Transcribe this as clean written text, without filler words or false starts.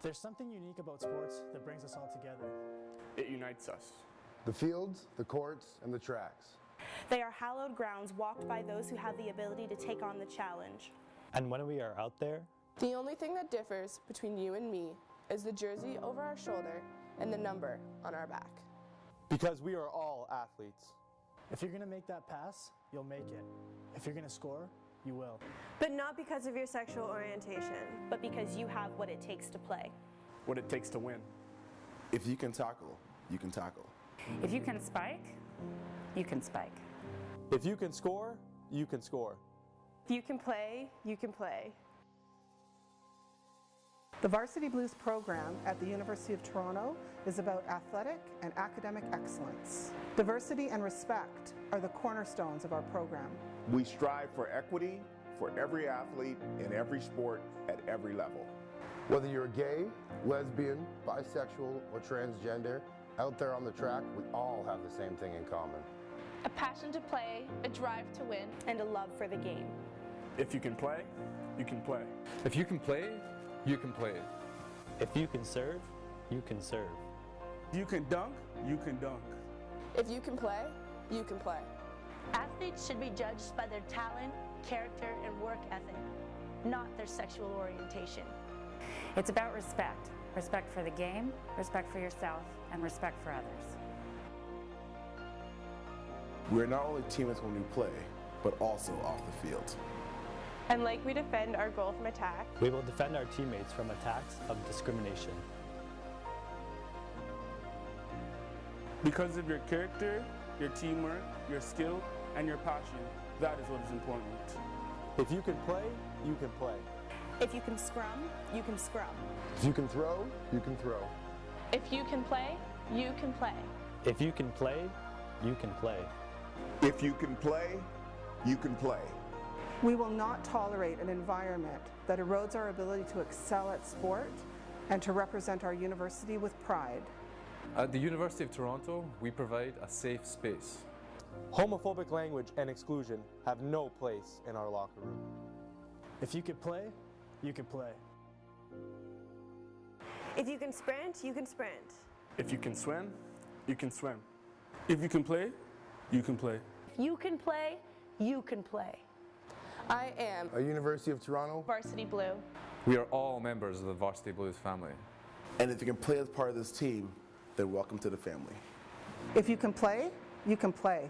There's something unique about sports that brings us all together. It unites us. The fields, the courts, and the tracks. They are hallowed grounds walked by those who have the ability to take on the challenge. And when we are out there, the only thing that differs between you and me is the jersey over our shoulder and the number on our back. Because we are all athletes. If you're going to make that pass, you'll make it. If you're going to score, you will. But not because of your sexual orientation. But because you have what it takes to play. What it takes to win. If you can tackle, you can tackle. If you can spike, you can spike. If you can score, you can score. If you can play, you can play. The Varsity Blues program at the University of Toronto is about athletic and academic excellence. Diversity and respect are the cornerstones of our program. We strive for equity for every athlete in every sport at every level. Whether you're gay, lesbian, bisexual, or transgender, out there on the track, we all have the same thing in common. A passion to play, a drive to win, and a love for the game. If you can play, you can play. If you can play, you can play. If you can serve, you can serve. If you can dunk, you can dunk. If you can play, you can play. Athletes should be judged by their talent, character, and work ethic, not their sexual orientation. It's about respect. Respect for the game, respect for yourself, and respect for others. We're not only teammates when we play, but also off the field. And like we defend our goal from attack, we will defend our teammates from attacks of discrimination. Because of your character, your teamwork, your skill, and your passion, that is what is important. If you can play, you can play. If you can scrum, you can scrum. If you can throw, you can throw. If you can play, you can play. If you can play, you can play. If you can play, you can play. We will not tolerate an environment that erodes our ability to excel at sport and to represent our university with pride. At the University of Toronto, we provide a safe space. Homophobic language and exclusion have no place in our locker room. If you could play, you can play. if you can sprint, you can sprint. If you can swim, you can swim. If you can play, you can play. If you can play, you can play. I am a University of Toronto Varsity Blue. We are all members of the Varsity Blues family. And if you can play as part of this team, then welcome to the family. If you can play, you can play.